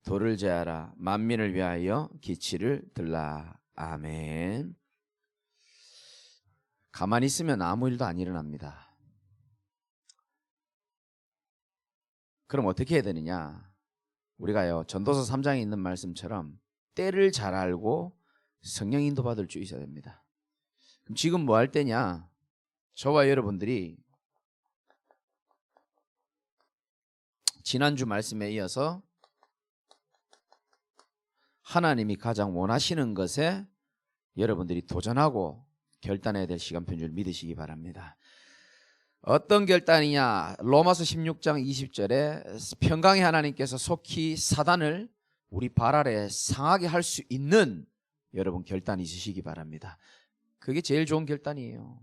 돌을 제하라. 만민을 위하여 기치를 들라. 아멘. 가만히 있으면 아무 일도 안 일어납니다. 그럼 어떻게 해야 되느냐? 우리가요, 전도서 3장에 있는 말씀처럼 때를 잘 알고 성령 인도 받을 줄 있어야 됩니다. 그럼 지금 뭐 할 때냐? 저와 여러분들이 지난주 말씀에 이어서 하나님이 가장 원하시는 것에 여러분들이 도전하고 결단해야 될 시간표인 줄 믿으시기 바랍니다. 어떤 결단이냐? 로마서 16장 20절에 평강의 하나님께서 속히 사단을 우리 발 아래 상하게 할 수 있는 여러분 결단이 있으시기 바랍니다. 그게 제일 좋은 결단이에요.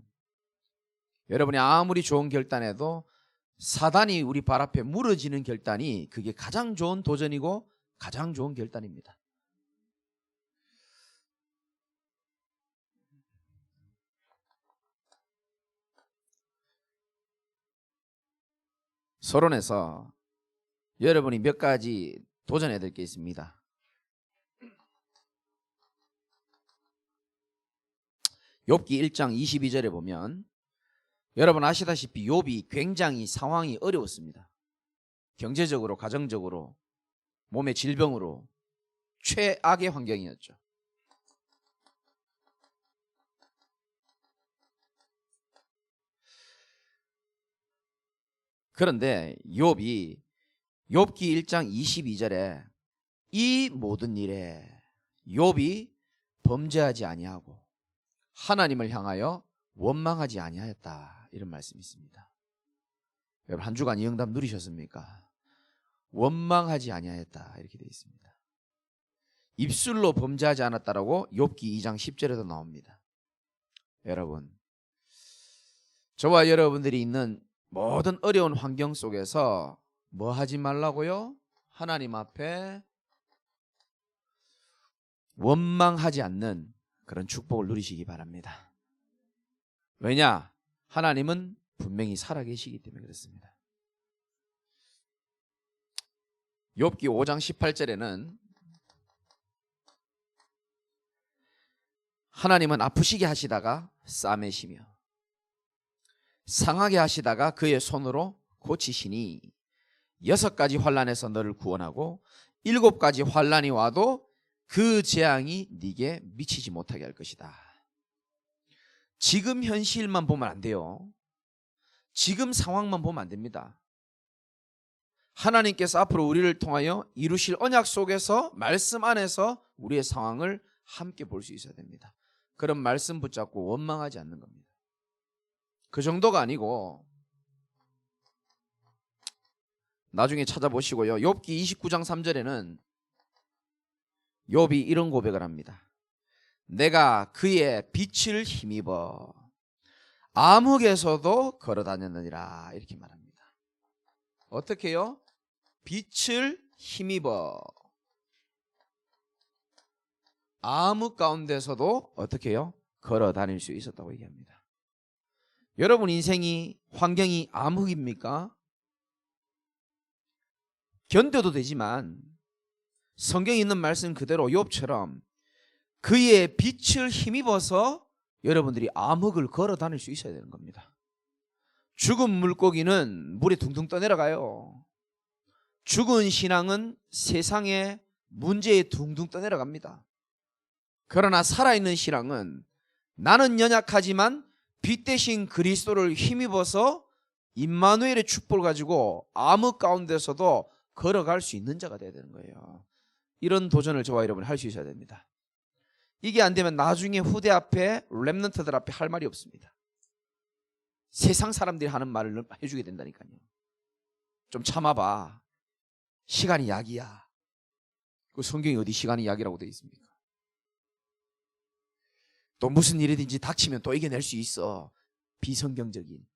여러분이 아무리 좋은 결단해도 사단이 우리 발 앞에 무너지는 결단이 그게 가장 좋은 도전이고 가장 좋은 결단입니다. 서론에서 여러분이 몇 가지 도전해야 될 게 있습니다. 욥기 1장 22절에 보면 여러분 아시다시피 욥이 굉장히 상황이 어려웠습니다. 경제적으로, 가정적으로, 몸의 질병으로 최악의 환경이었죠. 그런데 욥기 1장 22절에 이 모든 일에 욥이 범죄하지 아니하고 하나님을 향하여 원망하지 아니하였다, 이런 말씀이 있습니다. 여러분 한 주간 이 응답 누리셨습니까? 원망하지 아니하였다 이렇게 되어 있습니다. 입술로 범죄하지 않았다라고 욥기 2장 10절에도 나옵니다. 여러분, 저와 여러분들이 있는 모든 어려운 환경 속에서 뭐 하지 말라고요? 하나님 앞에 원망하지 않는 그런 축복을 누리시기 바랍니다. 왜냐? 하나님은 분명히 살아계시기 때문에 그렇습니다. 욥기 5장 18절에는 하나님은 아프시게 하시다가 싸매시며 상하게 하시다가 그의 손으로 고치시니 6가지 환난에서 너를 구원하고 7가지 환난이 와도 그 재앙이 네게 미치지 못하게 할 것이다. 지금 현실만 보면 안 돼요. 지금 상황만 보면 안 됩니다. 하나님께서 앞으로 우리를 통하여 이루실 언약 속에서 말씀 안에서 우리의 상황을 함께 볼 수 있어야 됩니다. 그런 말씀 붙잡고 원망하지 않는 겁니다. 그 정도가 아니고 나중에 찾아보시고요. 욥기 29장 3절에는 욥이 이런 고백을 합니다. 내가 그의 빛을 힘입어 암흑에서도 걸어다녔느니라, 이렇게 말합니다. 어떻게요? 빛을 힘입어 암흑 가운데서도 어떻게 해요? 걸어다닐 수 있었다고 얘기합니다. 여러분 인생이 환경이 암흑입니까? 견뎌도 되지만 성경에 있는 말씀 그대로 욥처럼 그의 빛을 힘입어서 여러분들이 암흑을 걸어 다닐 수 있어야 되는 겁니다. 죽은 물고기는 물에 둥둥 떠내려가요. 죽은 신앙은 세상의 문제에 둥둥 떠내려갑니다. 그러나 살아있는 신앙은 나는 연약하지만 빛 대신 그리스도를 힘입어서 임마누엘의 축복을 가지고 암흑 가운데서도 걸어갈 수 있는 자가 되어야 되는 거예요. 이런 도전을 저와 여러분이 할 수 있어야 됩니다. 이게 안 되면 나중에 후대 앞에 렘넌트들 앞에 할 말이 없습니다. 세상 사람들이 하는 말을 해주게 된다니까요. 좀 참아봐. 시간이 약이야. 그 성경이 어디 시간이 약이라고 되어 있습니까? 또 무슨 일이든지 닥치면 또 이겨낼 수 있어. 비성경적인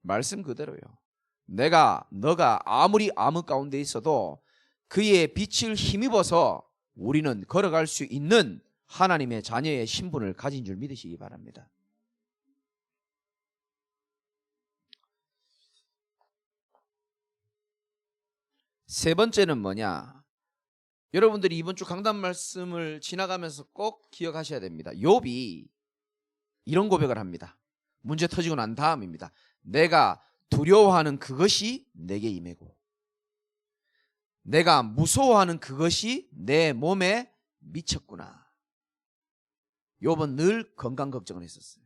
말씀 그대로요. 너가 아무리 암흑 가운데 있어도 그의 빛을 힘입어서 우리는 걸어갈 수 있는 하나님의 자녀의 신분을 가진 줄 믿으시기 바랍니다. 세 번째는 뭐냐? 여러분들이 이번 주 강단 말씀을 지나가면서 꼭 기억하셔야 됩니다. 욥이 이런 고백을 합니다. 문제 터지고 난 다음입니다. 내가 두려워하는 그것이 내게 임하고 내가 무서워하는 그것이 내 몸에 미쳤구나. 욥은 늘 건강 걱정을 했었어요.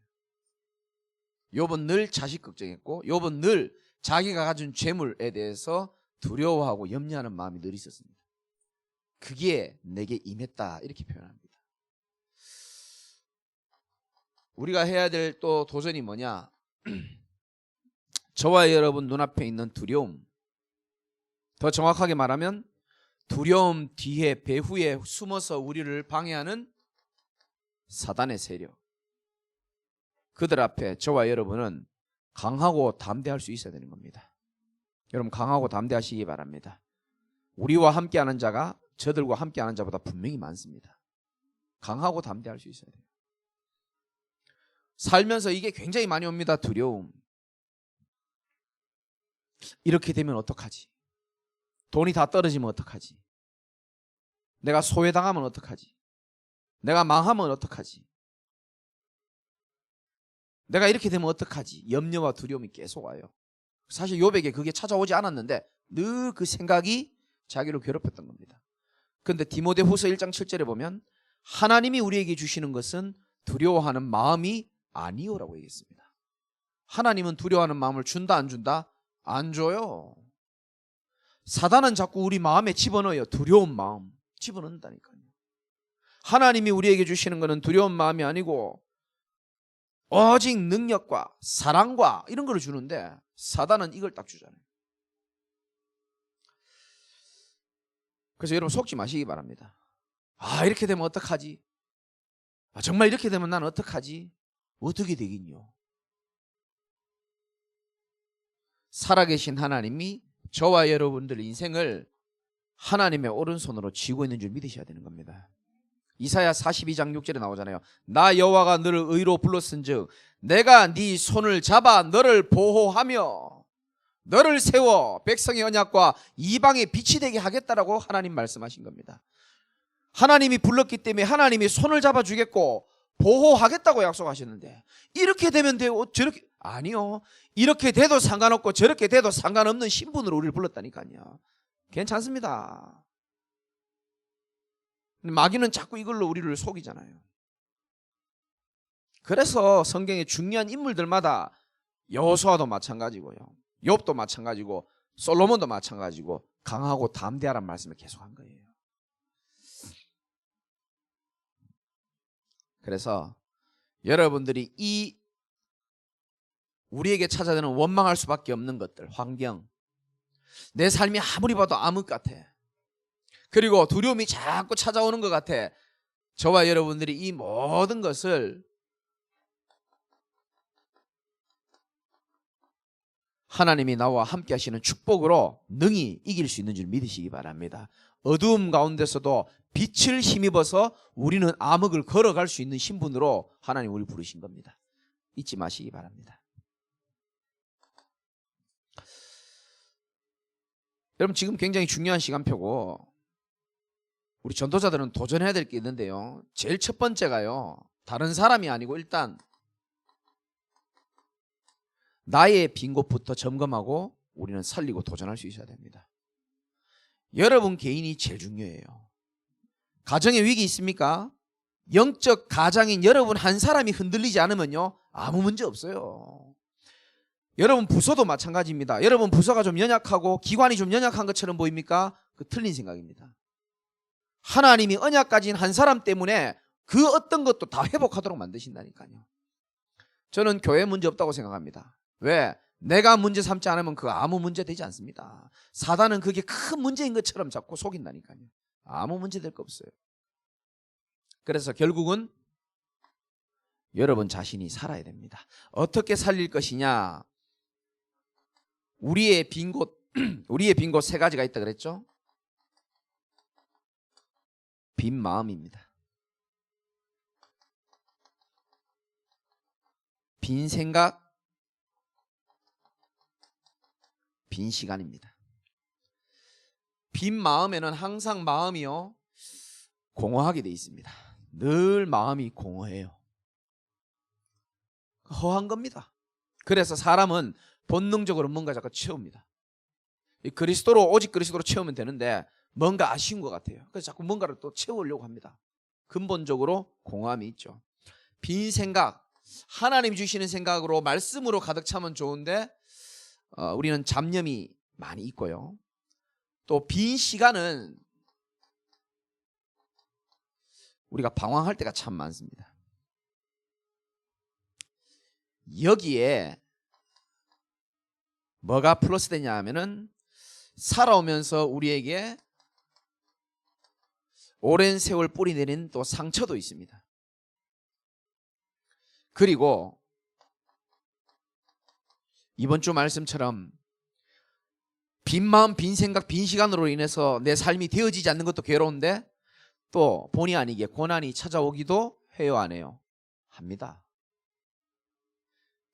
욥은 늘 자식 걱정했고 욥은 늘 자기가 가진 재물에 대해서 두려워하고 염려하는 마음이 늘 있었습니다. 그게 내게 임했다 이렇게 표현합니다. 우리가 해야 될 또 도전이 뭐냐? 저와 여러분 눈앞에 있는 두려움, 더 정확하게 말하면 두려움 뒤에 배후에 숨어서 우리를 방해하는 사단의 세력, 그들 앞에 저와 여러분은 강하고 담대할 수 있어야 되는 겁니다. 여러분 강하고 담대하시기 바랍니다. 우리와 함께하는 자가 저들과 함께하는 자보다 분명히 많습니다. 강하고 담대할 수 있어야 돼요. 살면서 이게 굉장히 많이 옵니다. 두려움. 이렇게 되면 어떡하지? 돈이 다 떨어지면 어떡하지? 내가 소외당하면 어떡하지? 내가 망하면 어떡하지? 내가 이렇게 되면 어떡하지? 염려와 두려움이 계속 와요. 사실 욥에게 그게 찾아오지 않았는데 늘 그 생각이 자기를 괴롭혔던 겁니다. 그런데 디모데후서 1장 7절에 보면 하나님이 우리에게 주시는 것은 두려워하는 마음이 아니오라고 얘기했습니다. 하나님은 두려워하는 마음을 준다 안 준다? 안 줘요. 사단은 자꾸 우리 마음에 집어넣어요. 두려운 마음 집어넣는다니까요. 하나님이 우리에게 주시는 것은 두려운 마음이 아니고 오직 능력과 사랑과 이런 걸 주는데 사단은 이걸 딱 주잖아요. 그래서 여러분 속지 마시기 바랍니다. 이렇게 되면 어떡하지? 정말 이렇게 되면 난 어떡하지? 어떻게 되긴요? 살아계신 하나님이 저와 여러분들 인생을 하나님의 오른손으로 쥐고 있는 줄 믿으셔야 되는 겁니다. 이사야 42장 6절에 나오잖아요. 나 여호와가 너를 의로 불렀은즉 내가 네 손을 잡아 너를 보호하며 너를 세워 백성의 언약과 이방의 빛이 되게 하겠다라고 하나님 말씀하신 겁니다. 하나님이 불렀기 때문에 하나님이 손을 잡아주겠고 보호하겠다고 약속하셨는데 이렇게 되면 돼요? 저렇게 아니요. 이렇게 돼도 상관없고 저렇게 돼도 상관없는 신분으로 우리를 불렀다니까요. 괜찮습니다. 마귀는 자꾸 이걸로 우리를 속이잖아요. 그래서 성경의 중요한 인물들마다 여호수아도 마찬가지고요, 욥도 마찬가지고 솔로몬도 마찬가지고 강하고 담대하란 말씀을 계속한 거예요. 그래서 여러분들이 이 우리에게 찾아드는 원망할 수밖에 없는 것들, 환경, 내 삶이 아무리 봐도 암흑 같아, 그리고 두려움이 자꾸 찾아오는 것 같아. 저와 여러분들이 이 모든 것을 하나님이 나와 함께 하시는 축복으로 능히 이길 수 있는 줄 믿으시기 바랍니다. 어두움 가운데서도 빛을 힘입어서 우리는 암흑을 걸어갈 수 있는 신분으로 하나님 우리를 부르신 겁니다. 잊지 마시기 바랍니다. 여러분 지금 굉장히 중요한 시간표고 우리 전도자들은 도전해야 될 게 있는데요, 제일 첫 번째가요, 다른 사람이 아니고 일단 나의 빈 곳부터 점검하고 우리는 살리고 도전할 수 있어야 됩니다. 여러분 개인이 제일 중요해요. 가정에 위기 있습니까? 영적 가장인 여러분 한 사람이 흔들리지 않으면요 아무 문제 없어요. 여러분 부서도 마찬가지입니다. 여러분 부서가 좀 연약하고 기관이 좀 연약한 것처럼 보입니까? 그 틀린 생각입니다. 하나님이 언약 가진 한 사람 때문에 그 어떤 것도 다 회복하도록 만드신다니까요. 저는 교회 문제 없다고 생각합니다. 왜? 내가 문제 삼지 않으면 그거 아무 문제 되지 않습니다. 사단은 그게 큰 문제인 것처럼 자꾸 속인다니까요. 아무 문제 될 거 없어요. 그래서 결국은 여러분 자신이 살아야 됩니다. 어떻게 살릴 것이냐? 우리의 빈 곳 세 가지가 있다 그랬죠? 빈 마음입니다. 빈 생각, 빈 시간입니다. 빈 마음에는 항상 마음이요 공허하게 돼 있습니다. 늘 마음이 공허해요. 허한 겁니다. 그래서 사람은 본능적으로 뭔가 자꾸 채웁니다. 오직 그리스도로 채우면 되는데 뭔가 아쉬운 것 같아요. 그래서 자꾸 뭔가를 또 채우려고 합니다. 근본적으로 공허함이 있죠. 빈 생각, 하나님 주시는 생각으로 말씀으로 가득 차면 좋은데 우리는 잡념이 많이 있고요. 또 빈 시간은 우리가 방황할 때가 참 많습니다. 여기에 뭐가 플러스 되냐 하면은 살아오면서 우리에게 오랜 세월 뿌리 내린 또 상처도 있습니다. 그리고 이번 주 말씀처럼 빈 마음, 빈 생각, 빈 시간으로 인해서 내 삶이 되어지지 않는 것도 괴로운데 또 본의 아니게 고난이 찾아오기도 해요, 안 해요? 합니다.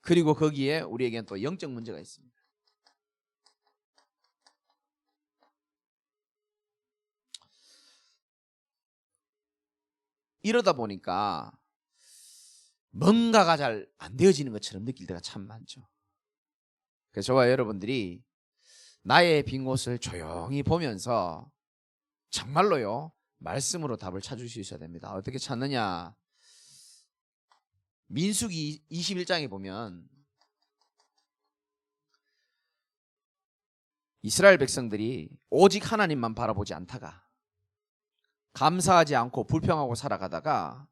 그리고 거기에 우리에게는 또 영적 문제가 있습니다. 이러다 보니까 뭔가가 잘 안 되어지는 것처럼 느낄 때가 참 많죠. 그래서 저와 여러분들이 나의 빈 곳을 조용히 보면서 정말로요, 말씀으로 답을 찾을 수 있어야 됩니다. 어떻게 찾느냐? 민수기 21장에 보면 이스라엘 백성들이 오직 하나님만 바라보지 않다가 감사하지 않고 불평하고 살아가다가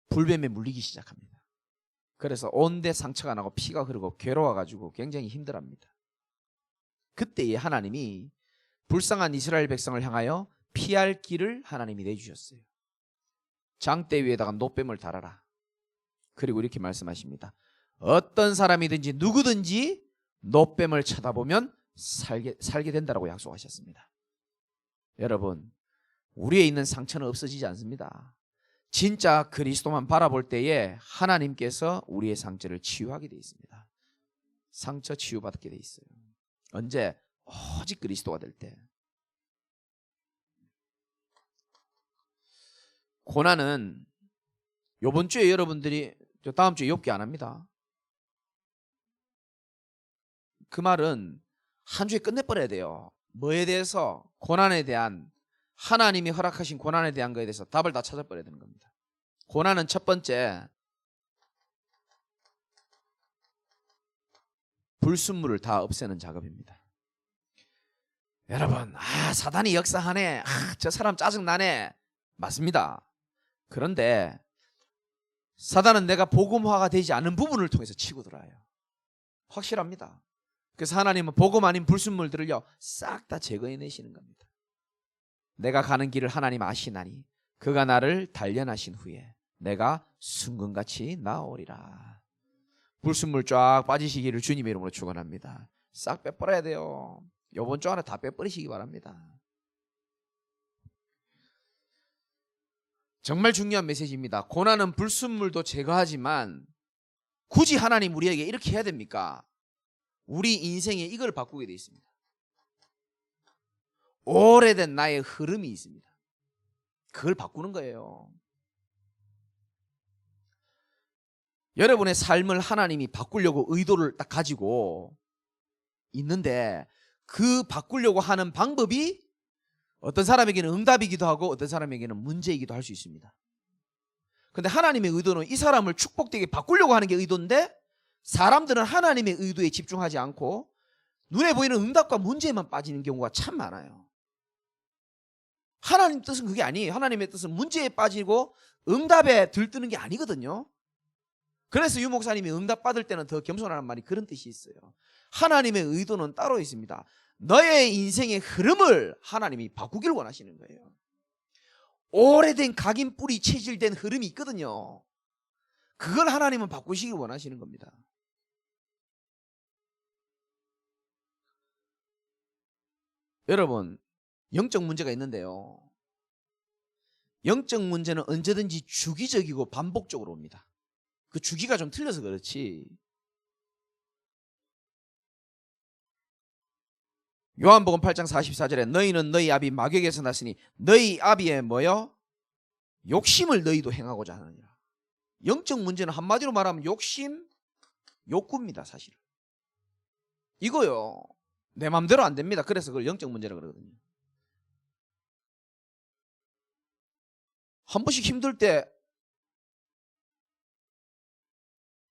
불뱀에 물리기 시작합니다. 그래서 온데 상처가 나고 피가 흐르고 괴로워가지고 굉장히 힘들어합니다. 그때에 하나님이 불쌍한 이스라엘 백성을 향하여 피할 길을 하나님이 내주셨어요. 장대 위에다가 놋뱀을 달아라. 그리고 이렇게 말씀하십니다. 어떤 사람이든지 누구든지 놋뱀을 쳐다보면 살게 된다라고 약속하셨습니다. 여러분, 우리에 있는 상처는 없어지지 않습니다. 진짜 그리스도만 바라볼 때에 하나님께서 우리의 상처를 치유하게 되어 있습니다. 상처 치유받게 되어 있어요. 언제? 오직 그리스도가 될 때. 고난은 이번 주에 여러분들이 다음 주에 욥기 안 합니다. 그 말은 한 주에 끝내버려야 돼요. 뭐에 대해서? 고난에 대한, 하나님이 허락하신 고난에 대한 것에 대해서 답을 다 찾아버려야 되는 겁니다. 고난은 첫 번째, 불순물을 다 없애는 작업입니다. 여러분, 사단이 역사하네, 저 사람 짜증나네, 맞습니다. 그런데 사단은 내가 복음화가 되지 않은 부분을 통해서 치고 들어와요. 확실합니다. 그래서 하나님은 복음 아닌 불순물들을요 싹 다 제거해내시는 겁니다. 내가 가는 길을 하나님 아시나니 그가 나를 단련하신 후에 내가 순금같이 나오리라. 불순물 쫙 빠지시기를 주님의 이름으로 축원합니다. 싹 빼버려야 돼요. 이번 주 안에 다 빼버리시기 바랍니다. 정말 중요한 메시지입니다. 고난은 불순물도 제거하지만 굳이 하나님 우리에게 이렇게 해야 됩니까? 우리 인생에 이걸 바꾸게 되어 있습니다. 오래된 나의 흐름이 있습니다. 그걸 바꾸는 거예요. 여러분의 삶을 하나님이 바꾸려고 의도를 딱 가지고 있는데 그 바꾸려고 하는 방법이 어떤 사람에게는 응답이기도 하고 어떤 사람에게는 문제이기도 할 수 있습니다. 그런데 하나님의 의도는 이 사람을 축복되게 바꾸려고 하는 게 의도인데 사람들은 하나님의 의도에 집중하지 않고 눈에 보이는 응답과 문제에만 빠지는 경우가 참 많아요. 하나님 뜻은 그게 아니에요. 하나님의 뜻은 문제에 빠지고 응답에 들뜨는 게 아니거든요. 그래서 유 목사님이 응답 받을 때는 더 겸손하는 말이 그런 뜻이 있어요. 하나님의 의도는 따로 있습니다. 너의 인생의 흐름을 하나님이 바꾸기를 원하시는 거예요. 오래된 각인 뿌리 체질된 흐름이 있거든요. 그걸 하나님은 바꾸시길 원하시는 겁니다. 여러분, 영적 문제가 있는데요. 영적 문제는 언제든지 주기적이고 반복적으로 옵니다. 그 주기가 좀 틀려서 그렇지 요한복음 8장 44절에 너희는 너희 아비 마귀에게서 났으니 너희 아비의 뭐요? 욕심을 너희도 행하고자 하느니라. 영적 문제는 한마디로 말하면 욕심, 욕구입니다. 사실 이거요. 내 마음대로 안 됩니다. 그래서 그걸 영적 문제라고 그러거든요. 한 번씩 힘들 때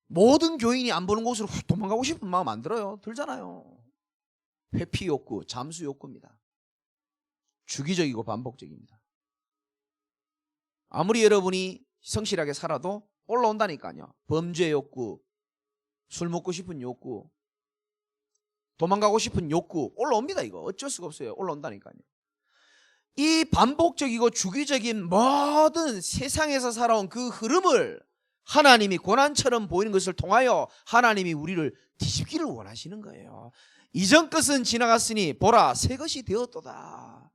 모든 교인이 안 보는 곳으로 도망가고 싶은 마음 안 들어요? 들잖아요. 회피 욕구, 잠수 욕구입니다. 주기적이고 반복적입니다. 아무리 여러분이 성실하게 살아도 올라온다니까요. 범죄 욕구, 술 먹고 싶은 욕구, 도망가고 싶은 욕구 올라옵니다. 이거 어쩔 수가 없어요. 올라온다니까요. 이 반복적이고 주기적인 모든 세상에서 살아온 그 흐름을 하나님이 고난처럼 보이는 것을 통하여 하나님이 우리를 뒤집기를 원하시는 거예요. 이전 것은 지나갔으니 보라 새 것이 되었도다.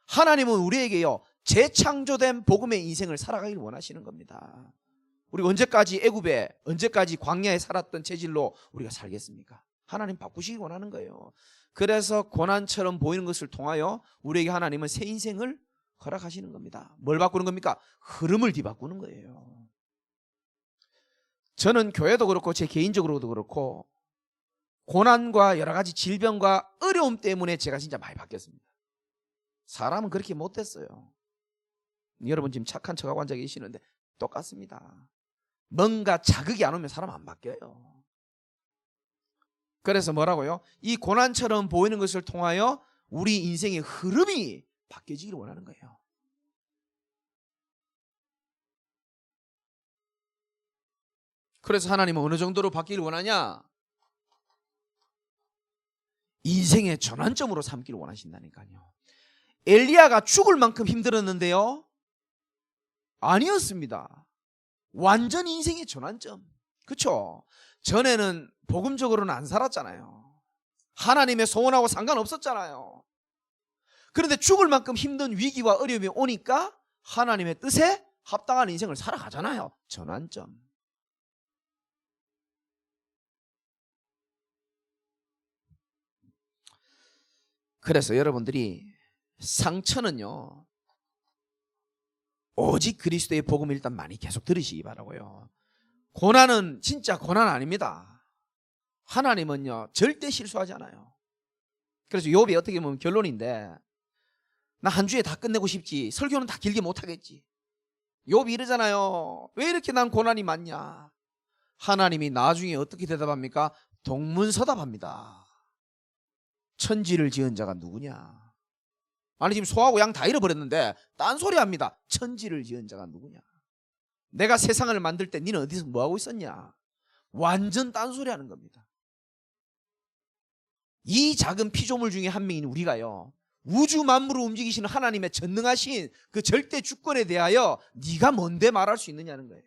하나님은 우리에게요 재창조된 복음의 인생을 살아가기를 원하시는 겁니다. 우리가 언제까지 애굽에 언제까지 광야에 살았던 체질로 우리가 살겠습니까? 하나님 바꾸시기 원하는 거예요. 그래서 고난처럼 보이는 것을 통하여 우리에게 하나님은 새 인생을 허락하시는 겁니다. 뭘 바꾸는 겁니까? 흐름을 뒤바꾸는 거예요. 저는 교회도 그렇고 제 개인적으로도 그렇고 고난과 여러 가지 질병과 어려움 때문에 제가 진짜 많이 바뀌었습니다. 사람은 그렇게 못됐어요. 여러분 지금 착한 척하고 앉아 계시는데 똑같습니다. 뭔가 자극이 안 오면 사람 안 바뀌어요. 그래서 뭐라고요? 이 고난처럼 보이는 것을 통하여 우리 인생의 흐름이 바뀌어지기를 원하는 거예요. 그래서 하나님은 어느 정도로 바뀌기를 원하냐? 인생의 전환점으로 삼기를 원하신다니까요. 엘리야가 죽을 만큼 힘들었는데요, 아니었습니다. 완전 인생의 전환점. 그렇죠? 전에는 복음적으로는 안 살았잖아요. 하나님의 소원하고 상관없었잖아요. 그런데 죽을 만큼 힘든 위기와 어려움이 오니까 하나님의 뜻에 합당한 인생을 살아가잖아요. 전환점. 그래서 여러분들이 상처는요 오직 그리스도의 복음을 일단 많이 계속 들으시기 바라고요. 고난은 진짜 고난 아닙니다. 하나님은요 절대 실수하지 않아요. 그래서 욥이 어떻게 보면 결론인데, 나 한 주에 다 끝내고 싶지 설교는 다 길게 못하겠지. 욥이 이러잖아요. 왜 이렇게 난 고난이 많냐. 하나님이 나중에 어떻게 대답합니까? 동문서답합니다. 천지를 지은 자가 누구냐. 아니 지금 소하고 양 다 잃어버렸는데 딴소리 합니다. 천지를 지은 자가 누구냐. 내가 세상을 만들 때 니는 어디서 뭐하고 있었냐. 완전 딴소리 하는 겁니다. 이 작은 피조물 중에 한 명인 우리가요 우주 만물을 움직이시는 하나님의 전능하신 그 절대 주권에 대하여 네가 뭔데 말할 수 있느냐는 거예요.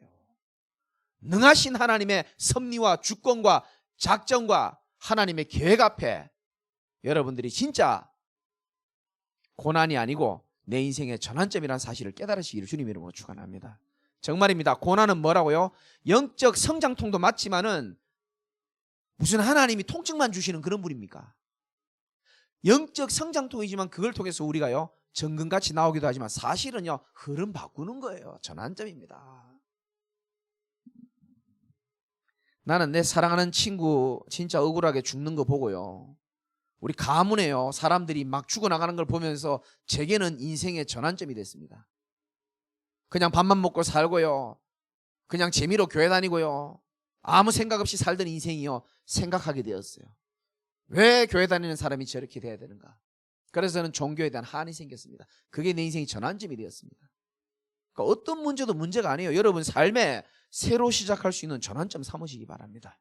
능하신 하나님의 섭리와 주권과 작정과 하나님의 계획 앞에 여러분들이 진짜 고난이 아니고 내 인생의 전환점이라는 사실을 깨달으시기를 주님 이름으로 축원합니다. 정말입니다. 고난은 뭐라고요? 영적 성장통도 맞지만은 무슨 하나님이 통증만 주시는 그런 분입니까? 영적 성장통이지만 그걸 통해서 우리가요 정금같이 나오기도 하지만 사실은요 흐름 바꾸는 거예요. 전환점입니다. 나는 내 사랑하는 친구 진짜 억울하게 죽는 거 보고요 우리 가문에요 사람들이 막 죽어나가는 걸 보면서 제게는 인생의 전환점이 됐습니다. 그냥 밥만 먹고 살고요 그냥 재미로 교회 다니고요 아무 생각 없이 살던 인생이요 생각하게 되었어요. 왜 교회 다니는 사람이 저렇게 돼야 되는가. 그래서 저는 종교에 대한 한이 생겼습니다. 그게 내 인생의 전환점이 되었습니다. 그러니까 어떤 문제도 문제가 아니에요. 여러분 삶에 새로 시작할 수 있는 전환점 삼으시기 바랍니다.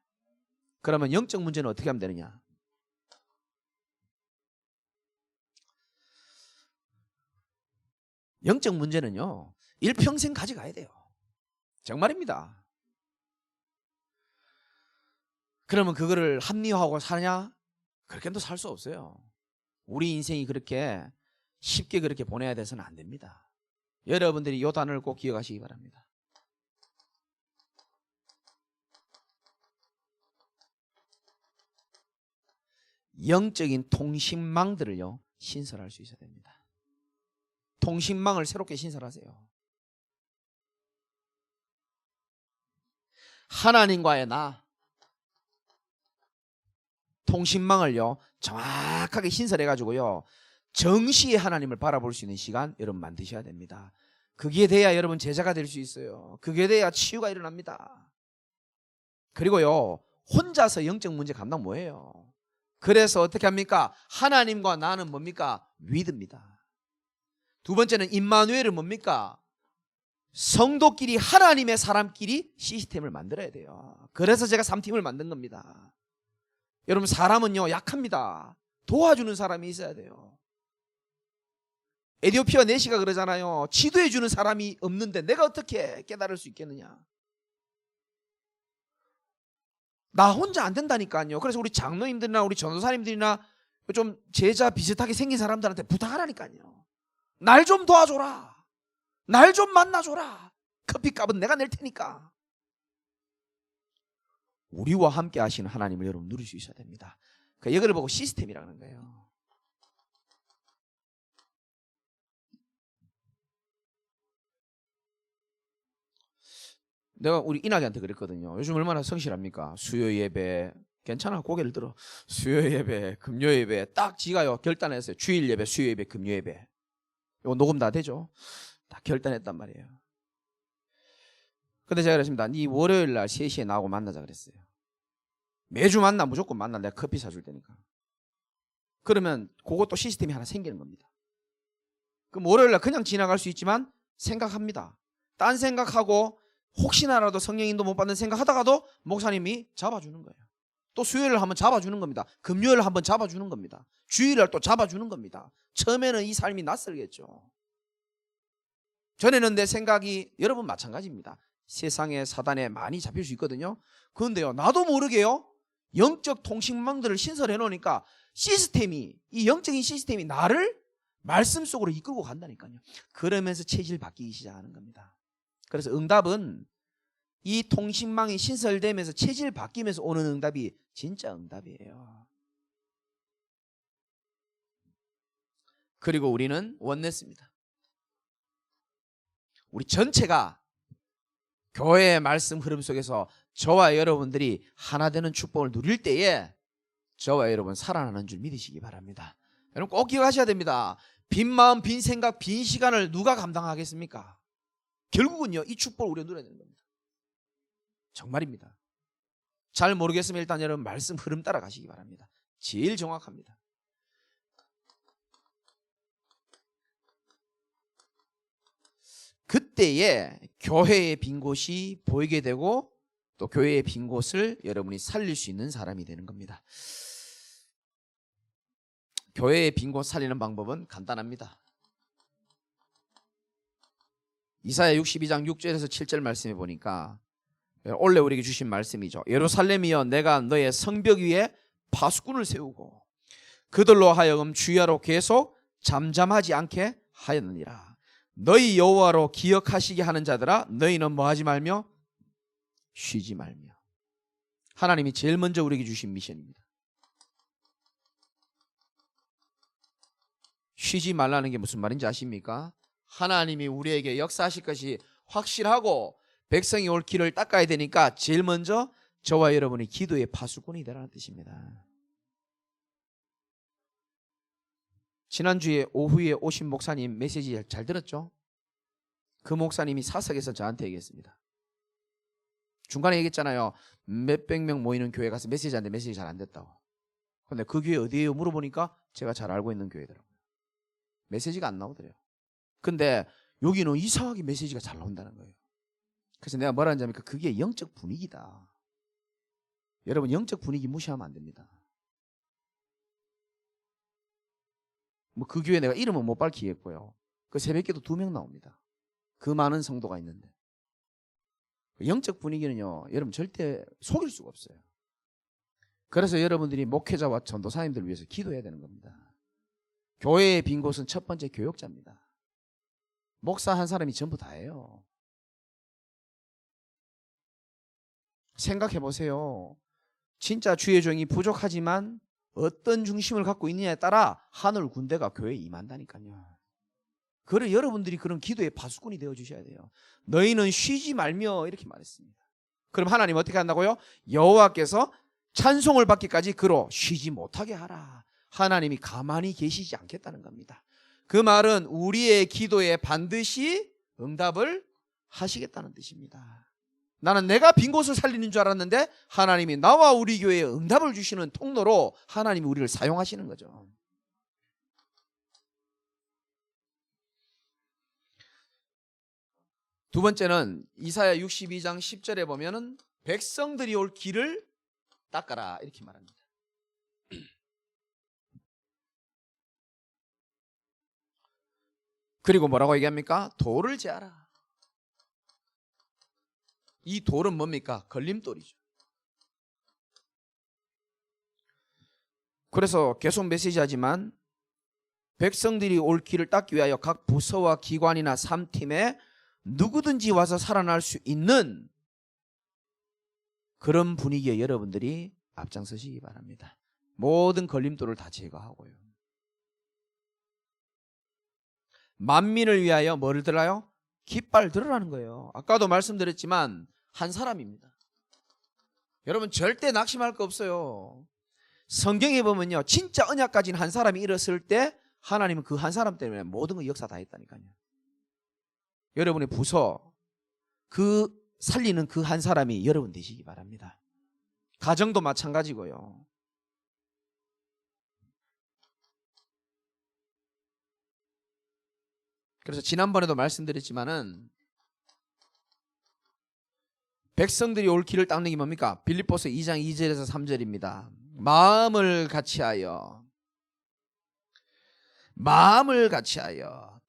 그러면 영적 문제는 어떻게 하면 되느냐. 영적 문제는요 일평생 가져가야 돼요. 정말입니다. 그러면 그거를 합리화하고 사냐? 그렇게는 살 수 없어요. 우리 인생이 그렇게 쉽게 그렇게 보내야 돼서는 안 됩니다. 여러분들이 이 단어를 꼭 기억하시기 바랍니다. 영적인 통신망들을요 신설할 수 있어야 됩니다. 통신망을 새롭게 신설하세요. 하나님과의 나 통신망을요 정확하게 신설해 가지고요 정시에 하나님을 바라볼 수 있는 시간 여러분 만드셔야 됩니다. 그게 돼야 여러분 제자가 될 수 있어요. 그게 돼야 치유가 일어납니다. 그리고요 혼자서 영적 문제 감당 뭐예요? 그래서 어떻게 합니까? 하나님과 나는 뭡니까? 위드입니다. 두 번째는 임마누엘은 뭡니까? 성도끼리 하나님의 사람끼리 시스템을 만들어야 돼요. 그래서 제가 3팀을 만든 겁니다. 여러분 사람은요 약합니다. 도와주는 사람이 있어야 돼요. 에디오피아 내시가 그러잖아요. 지도해 주는 사람이 없는데 내가 어떻게 깨달을 수 있겠느냐. 나 혼자 안 된다니까요. 그래서 우리 장로님들이나 우리 전도사님들이나 좀 제자 비슷하게 생긴 사람들한테 부탁하라니까요. 날 좀 도와줘라. 날 좀 만나줘라. 커피값은 내가 낼 테니까. 우리와 함께 하시는 하나님을 여러분 누릴 수 있어야 됩니다. 그러니까 이걸 보고 시스템이라는 거예요. 내가 우리 이낙이한테 그랬거든요. 요즘 얼마나 성실합니까? 수요 예배 괜찮아 고개를 들어. 수요 예배, 금요 예배 딱 지가요 결단했어요. 주일 예배, 수요 예배, 금요 예배. 이거 녹음 다 되죠? 다 결단했단 말이에요. 근데 제가 그랬습니다. 네 월요일 날 3시에 나하고 만나자 그랬어요. 매주 만나 무조건 만나. 내가 커피 사줄 테니까. 그러면 그것도 시스템이 하나 생기는 겁니다. 그럼 월요일 날 그냥 지나갈 수 있지만 생각합니다. 딴 생각하고 혹시나라도 성령 인도 못 받는 생각하다가도 목사님이 잡아주는 거예요. 또 수요일을 한번 잡아주는 겁니다. 금요일을 한번 잡아주는 겁니다. 주일을 또 잡아주는 겁니다. 처음에는 이 삶이 낯설겠죠. 전에는 내 생각이 여러분 마찬가지입니다. 세상에 사단에 많이 잡힐 수 있거든요. 그런데요 나도 모르게요 영적 통신망들을 신설해 놓으니까 시스템이 이 영적인 시스템이 나를 말씀 속으로 이끌고 간다니까요. 그러면서 체질 바뀌기 시작하는 겁니다. 그래서 응답은 이 통신망이 신설되면서 체질 바뀌면서 오는 응답이 진짜 응답이에요. 그리고 우리는 원네스입니다. 우리 전체가 교회의 말씀 흐름 속에서 저와 여러분들이 하나 되는 축복을 누릴 때에 저와 여러분 살아나는 줄 믿으시기 바랍니다. 여러분 꼭 기억하셔야 됩니다. 빈 마음, 빈 생각, 빈 시간을 누가 감당하겠습니까? 결국은요 이 축복을 우리가 누려야 되는 겁니다. 정말입니다. 잘 모르겠으면 일단 여러분 말씀 흐름 따라가시기 바랍니다. 제일 정확합니다. 그때에 교회의 빈 곳이 보이게 되고 또 교회의 빈 곳을 여러분이 살릴 수 있는 사람이 되는 겁니다. 교회의 빈 곳 살리는 방법은 간단합니다. 이사야 62장 6절에서 7절 말씀해 보니까 원래 우리에게 주신 말씀이죠. 예루살렘이여 내가 너의 성벽 위에 파수꾼을 세우고 그들로 하여금 주야로 계속 잠잠하지 않게 하였느니라. 너희 여호와로 기억하시게 하는 자들아 너희는 뭐하지 말며 쉬지 말며. 하나님이 제일 먼저 우리에게 주신 미션입니다. 쉬지 말라는 게 무슨 말인지 아십니까? 하나님이 우리에게 역사하실 것이 확실하고 백성이 올 길을 닦아야 되니까 제일 먼저 저와 여러분이 기도의 파수꾼이 되라는 뜻입니다. 지난주에 오후에 오신 목사님 메시지 잘 들었죠? 그 목사님이 사석에서 저한테 얘기했습니다. 중간에 얘기했잖아요. 몇백 명 모이는 교회 가서 메시지 하는데 메시지 잘 안 됐다고. 근데 그 교회 어디예요? 물어보니까 제가 잘 알고 있는 교회더라고요. 메시지가 안 나오더래요. 근데 여기는 이상하게 메시지가 잘 나온다는 거예요. 그래서 내가 뭐라 하냐면 그게 영적 분위기다. 여러분 영적 분위기 무시하면 안 됩니다. 뭐 그 교회 내가 이름은 못 밝히겠고요. 그 새벽기도 2명 나옵니다. 그 많은 성도가 있는데. 영적 분위기는요 여러분 절대 속일 수가 없어요. 그래서 여러분들이 목회자와 전도사님들을 위해서 기도해야 되는 겁니다. 교회의 빈 곳은 첫 번째 교역자입니다. 목사 한 사람이 전부 다예요. 생각해 보세요. 진짜 주의 종이 부족하지만 어떤 중심을 갖고 있느냐에 따라 하늘 군대가 교회에 임한다니까요. 그래 여러분들이 그런 기도의 파수꾼이 되어 주셔야 돼요. 너희는 쉬지 말며 이렇게 말했습니다. 그럼 하나님 어떻게 한다고요? 여호와께서 찬송을 받기까지 그로 쉬지 못하게 하라. 하나님이 가만히 계시지 않겠다는 겁니다. 그 말은 우리의 기도에 반드시 응답을 하시겠다는 뜻입니다. 나는 내가 빈 곳을 살리는 줄 알았는데 하나님이 나와 우리 교회에 응답을 주시는 통로로 하나님이 우리를 사용하시는 거죠. 두 번째는 이사야 62장 10절에 보면은 백성들이 올 길을 닦아라 이렇게 말합니다. 그리고 뭐라고 얘기합니까? 돌을 제하라. 이 돌은 뭡니까? 걸림돌이죠. 그래서 계속 메시지하지만 백성들이 올 길을 닦기 위하여 각 부서와 기관이나 3팀에 누구든지 와서 살아날 수 있는 그런 분위기에 여러분들이 앞장서시기 바랍니다. 모든 걸림돌을 다 제거하고요. 만민을 위하여 뭐를 들어요? 깃발 들으라는 거예요. 아까도 말씀드렸지만 한 사람입니다. 여러분 절대 낙심할 거 없어요. 성경에 보면요, 진짜 언약 가진 한 사람이 일었을 때 하나님은 그 한 사람 때문에 모든 거 역사 다 했다니까요. 여러분의 부서, 그 살리는 그 한 사람이 여러분 되시기 바랍니다. 가정도 마찬가지고요. 그래서 지난번에도 말씀드렸지만은 백성들이 올 길을 닦는 게 뭡니까? 빌립보서 2장 2절에서 3절입니다. 마음을 같이하여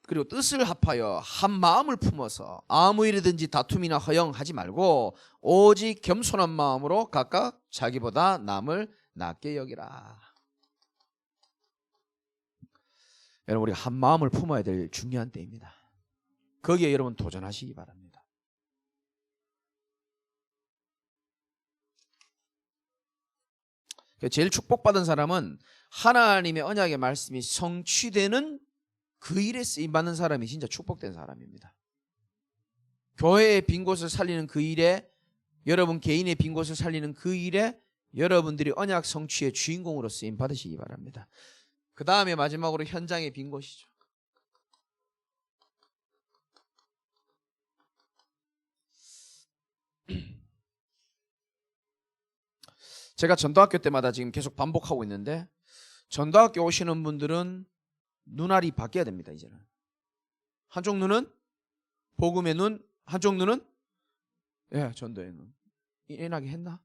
그리고 뜻을 합하여 한 마음을 품어서 아무 일이든지 다툼이나 허영하지 말고 오직 겸손한 마음으로 각각 자기보다 남을 낮게 여기라. 여러분 우리가 한 마음을 품어야 될 중요한 때입니다. 거기에 여러분 도전하시기 바랍니다. 제일 축복받은 사람은 하나님의 언약의 말씀이 성취되는 그 일에 쓰임받는 사람이 진짜 축복된 사람입니다. 교회의 빈 곳을 살리는 그 일에, 여러분 개인의 빈 곳을 살리는 그 일에 여러분들이 언약 성취의 주인공으로 쓰임 받으시기 바랍니다. 그 다음에 마지막으로 현장의 빈 곳이죠. 제가 전도학교 때마다 지금 계속 반복하고 있는데 전도학교 오시는 분들은 눈알이 바뀌어야 됩니다. 이제는 한쪽 눈은 복음의 눈, 한쪽 눈은 전도의 눈. 이해나게 했나?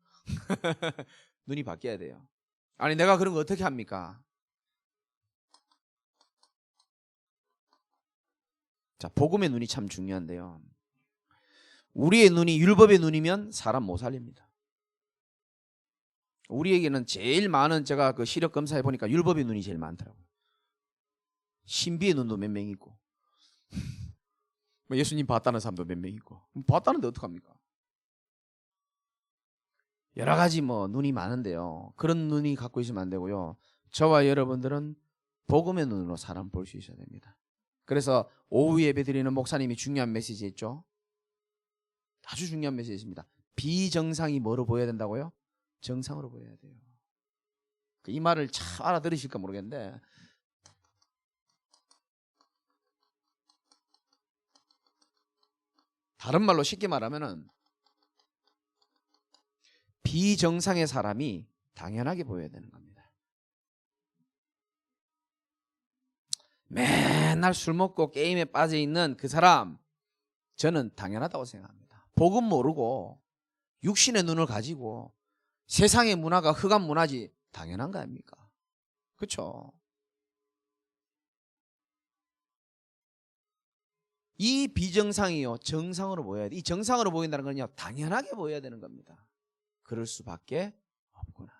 눈이 바뀌어야 돼요. 아니 내가 그런 거 어떻게 합니까? 자, 복음의 눈이 참 중요한데요. 우리의 눈이 율법의 눈이면 사람 못 살립니다. 우리에게는 제일 많은, 제가 그 시력 검사해 보니까 율법의 눈이 제일 많더라고요. 신비의 눈도 몇 명 있고 예수님 봤다는 사람도 몇 명 있고. 봤다는데 어떡합니까? 여러 가지 눈이 많은데요. 그런 눈이 갖고 있으면 안 되고요. 저와 여러분들은 복음의 눈으로 사람 볼 수 있어야 됩니다. 그래서 오후 예배 드리는 목사님이 중요한 메시지 했죠. 아주 중요한 메시지입니다. 비정상이 뭐로 보여야 된다고요? 정상으로 보여야 돼요. 이 말을 참 알아들으실까 모르겠는데 다른 말로 쉽게 말하면은 비정상의 사람이 당연하게 보여야 되는 겁니다. 맨날 술 먹고 게임에 빠져 있는 그 사람, 저는 당연하다고 생각합니다. 복음 모르고 육신의 눈을 가지고 세상의 문화가 흑암 문화지 당연한 거 아닙니까? 그렇죠? 이 비정상이요 정상으로 보여야 돼. 이 정상으로 보인다는 건요 당연하게 보여야 되는 겁니다. 그럴 수밖에 없구나.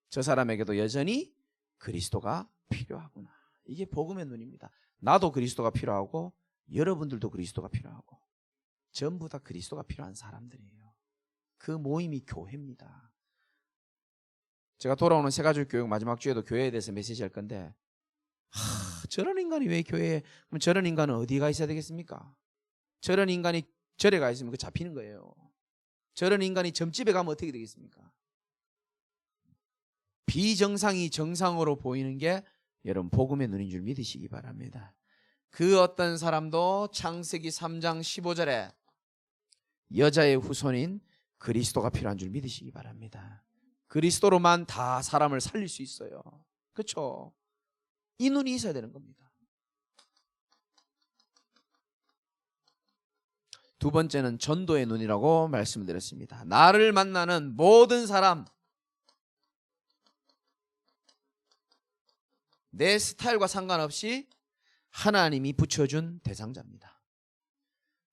저 사람에게도 여전히 그리스도가 필요하구나. 이게 복음의 눈입니다. 나도 그리스도가 필요하고 여러분들도 그리스도가 필요하고 전부 다 그리스도가 필요한 사람들이에요. 그 모임이 교회입니다. 제가 돌아오는 새가족 교육 마지막 주에도 교회에 대해서 메시지 할 건데, 저런 인간이 왜 교회에, 그럼 저런 인간은 어디가 있어야 되겠습니까? 저런 인간이 절에 가 있으면 그 잡히는 거예요. 저런 인간이 점집에 가면 어떻게 되겠습니까? 비정상이 정상으로 보이는 게 여러분 복음의 눈인 줄 믿으시기 바랍니다. 그 어떤 사람도 창세기 3장 15절에 여자의 후손인 그리스도가 필요한 줄 믿으시기 바랍니다. 그리스도로만 다 사람을 살릴 수 있어요. 그렇죠? 이 눈이 있어야 되는 겁니다. 두 번째는 전도의 눈이라고 말씀드렸습니다. 나를 만나는 모든 사람, 내 스타일과 상관없이 하나님이 붙여준 대상자입니다.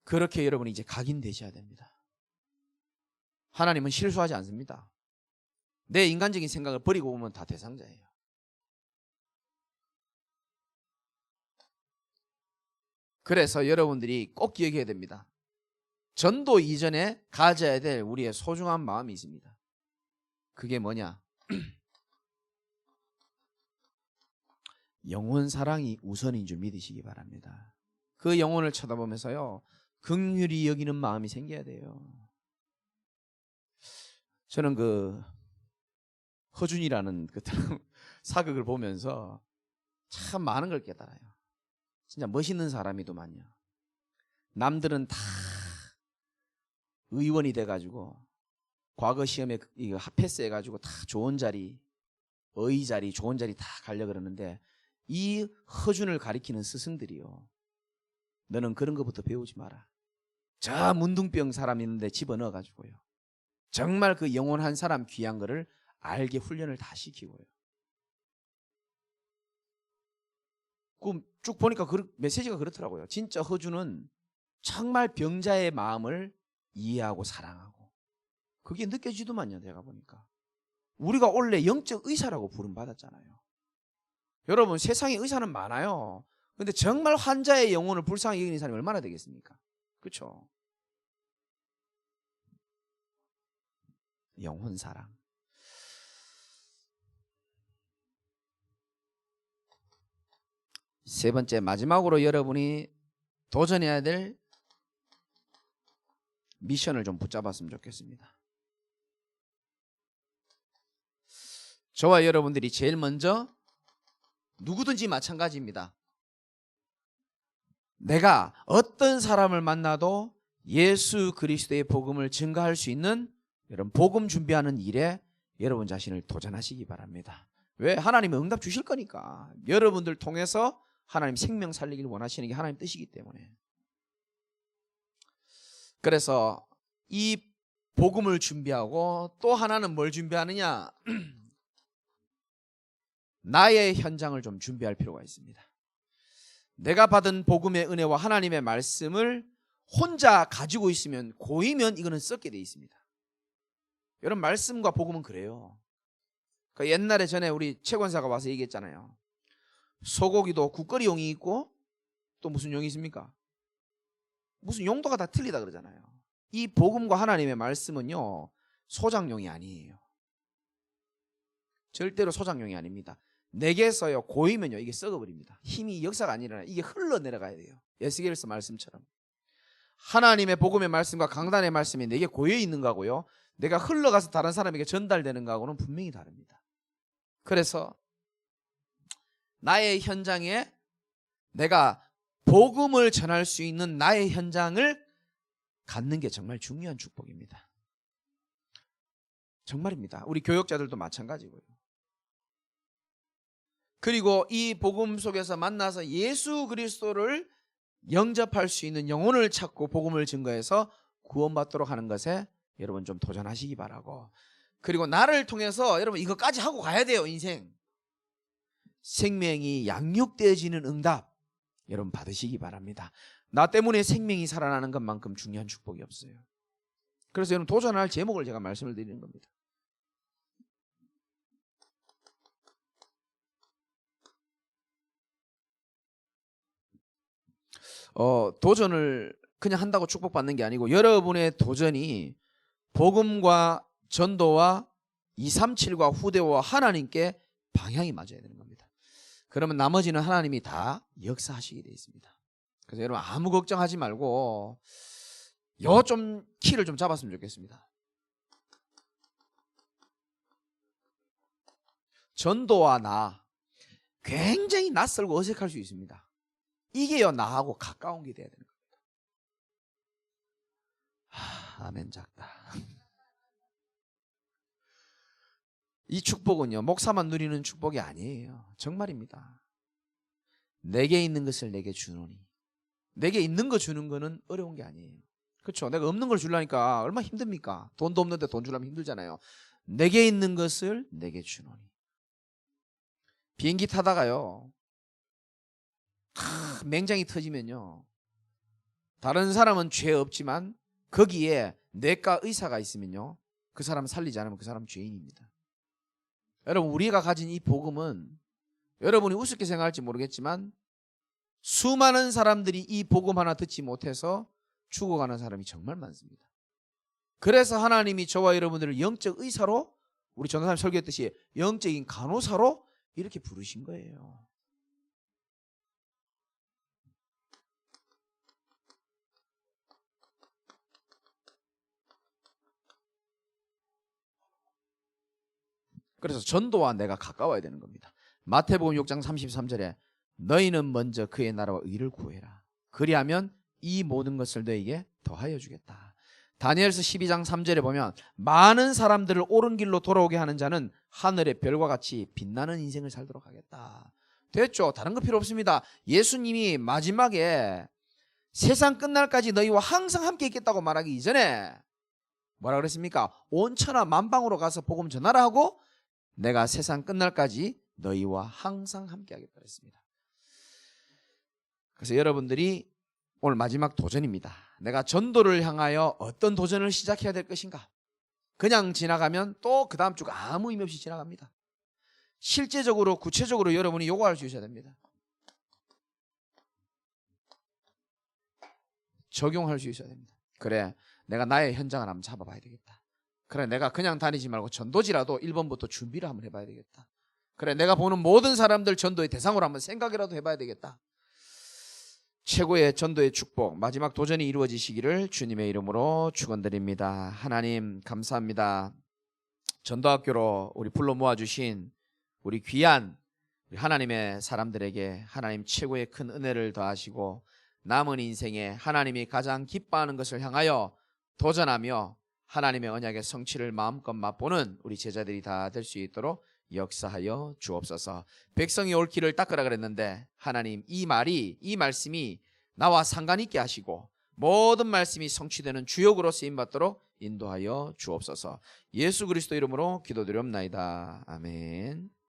그렇게 여러분이 이제 각인되셔야 됩니다. 하나님은 실수하지 않습니다. 내 인간적인 생각을 버리고 보면 다 대상자예요. 그래서 여러분들이 꼭 기억해야 됩니다. 전도 이전에 가져야 될 우리의 소중한 마음이 있습니다. 그게 뭐냐? 영혼 사랑이 우선인 줄 믿으시기 바랍니다. 그 영혼을 쳐다보면서요, 긍휼히 여기는 마음이 생겨야 돼요. 저는 그 허준이라는 그 사극을 보면서 참 많은 걸 깨달아요. 진짜 멋있는 사람이더만요. 남들은 다 의원이 돼가지고 과거 시험에 이거 합패스 해가지고 다 좋은 자리, 어의 자리, 좋은 자리 다 가려 그러는데, 이 허준을 가리키는 스승들이요, 너는 그런 것부터 배우지 마라. 저 문둥병 사람 있는데 집어넣어가지고요, 정말 그 영원한 사람 귀한 거를 알게 훈련을 다 시키고요. 그 쭉 보니까 메시지가 그렇더라고요. 진짜 허준은 정말 병자의 마음을 이해하고 사랑하고, 그게 느껴지더만요. 제가 보니까 우리가 원래 영적 의사라고 부름받았잖아요. 여러분, 세상에 의사는 많아요. 근데 정말 환자의 영혼을 불쌍히 여기는 사람이 얼마나 되겠습니까? 그렇죠? 영혼 사랑. 세 번째, 마지막으로 여러분이 도전해야 될 미션을 좀 붙잡았으면 좋겠습니다. 저와 여러분들이 제일 먼저, 누구든지 마찬가지입니다. 내가 어떤 사람을 만나도 예수 그리스도의 복음을 증거할 수 있는 여러분 복음 준비하는 일에 여러분 자신을 도전하시기 바랍니다. 왜? 하나님은 응답 주실 거니까. 여러분들 통해서 하나님 생명 살리기를 원하시는 게 하나님 뜻이기 때문에. 그래서 이 복음을 준비하고 또 하나는 뭘 준비하느냐? 나의 현장을 좀 준비할 필요가 있습니다. 내가 받은 복음의 은혜와 하나님의 말씀을 혼자 가지고 있으면, 고이면 이거는 썩게 돼 있습니다. 여러분, 말씀과 복음은 그래요. 그 옛날에 전에 우리 최권사가 와서 얘기했잖아요. 소고기도 국거리용이 있고 또 무슨 용이 있습니까? 무슨 용도가 다 틀리다 그러잖아요. 이 복음과 하나님의 말씀은요, 소장용이 아니에요. 절대로 소장용이 아닙니다. 내게서요 고이면요 이게 썩어버립니다. 힘이, 역사가 아니라 이게 흘러내려가야 돼요. 에스겔서 말씀처럼. 하나님의 복음의 말씀과 강단의 말씀이 내게 고여 있는 거하고요, 내가 흘러가서 다른 사람에게 전달되는 거하고는 분명히 다릅니다. 그래서 나의 현장에 내가 복음을 전할 수 있는 나의 현장을 갖는 게 정말 중요한 축복입니다. 정말입니다. 우리 교역자들도 마찬가지고요. 그리고 이 복음 속에서 만나서 예수 그리스도를 영접할 수 있는 영혼을 찾고 복음을 증거해서 구원받도록 하는 것에 여러분 좀 도전하시기 바라고, 그리고 나를 통해서 여러분 이것까지 하고 가야 돼요. 인생 생명이 양육되어지는 응답 여러분 받으시기 바랍니다. 나 때문에 생명이 살아나는 것만큼 중요한 축복이 없어요. 그래서 여러분 도전할 제목을 제가 말씀을 드리는 겁니다. 도전을 그냥 한다고 축복받는 게 아니고, 여러분의 도전이 복음과 전도와 237과 후대와 하나님께 방향이 맞아야 되는 겁니다. 그러면 나머지는 하나님이 다 역사하시게 되어 있습니다. 그래서 여러분 아무 걱정하지 말고 요 좀 키를 좀 잡았으면 좋겠습니다. 전도와 나 굉장히 낯설고 어색할 수 있습니다. 이게요 나하고 가까운 게 돼야 되는 겁니다. 아멘 작다. 이 축복은요 목사만 누리는 축복이 아니에요. 정말입니다. 내게 있는 것을 내게 주노니. 내게 있는 거 주는 거는 어려운 게 아니에요. 그렇죠? 내가 없는 걸 주려니까 얼마나 힘듭니까? 돈도 없는데 돈 주려면 힘들잖아요. 내게 있는 것을 내게 주노니. 비행기 타다가요 맹장이 터지면요 다른 사람은 죄 없지만 거기에 뇌과 의사가 있으면요 그 사람 살리지 않으면 그 사람 죄인입니다. 여러분 우리가 가진 이 복음은 여러분이 우습게 생각할지 모르겠지만 수많은 사람들이 이 복음 하나 듣지 못해서 죽어가는 사람이 정말 많습니다. 그래서 하나님이 저와 여러분들을 영적 의사로 우리 전도사님 설교했듯이 영적인 간호사로 이렇게 부르신 거예요. 그래서 전도와 내가 가까워야 되는 겁니다. 마태복음 6장 33절에 너희는 먼저 그의 나라와 의를 구해라. 그리하면 이 모든 것을 너에게 더하여 주겠다. 다니엘서 12장 3절에 보면 많은 사람들을 옳은 길로 돌아오게 하는 자는 하늘의 별과 같이 빛나는 인생을 살도록 하겠다. 됐죠? 다른 거 필요 없습니다. 예수님이 마지막에 세상 끝날까지 너희와 항상 함께 있겠다고 말하기 이전에 뭐라 그랬습니까? 온 천하 만방으로 가서 복음 전하라 하고 내가 세상 끝날까지 너희와 항상 함께 하겠다 그랬습니다. 그래서 여러분들이 오늘 마지막 도전입니다. 내가 전도를 향하여 어떤 도전을 시작해야 될 것인가? 그냥 지나가면 또 그 다음 주가 아무 의미 없이 지나갑니다. 실제적으로 구체적으로 여러분이 요구할 수 있어야 됩니다. 적용할 수 있어야 됩니다. 그래 내가 나의 현장을 한번 잡아봐야 되겠다. 그래 내가 그냥 다니지 말고 전도지라도 1번부터 준비를 한번 해봐야 되겠다. 그래 내가 보는 모든 사람들 전도의 대상으로 한번 생각이라도 해봐야 되겠다. 최고의 전도의 축복 마지막 도전이 이루어지시기를 주님의 이름으로 축원드립니다. 하나님 감사합니다. 전도학교로 우리 불러 모아주신 우리 귀한 우리 하나님의 사람들에게 하나님 최고의 큰 은혜를 더하시고 남은 인생에 하나님이 가장 기뻐하는 것을 향하여 도전하며 하나님의 언약의 성취를 마음껏 맛보는 우리 제자들이 다 될 수 있도록 역사하여 주옵소서. 백성이 올 길을 닦으라 그랬는데 하나님 이 말씀이 나와 상관 있게 하시고 모든 말씀이 성취되는 주역으로 쓰임받도록 인도하여 주옵소서. 예수 그리스도 이름으로 기도드리옵나이다. 아멘.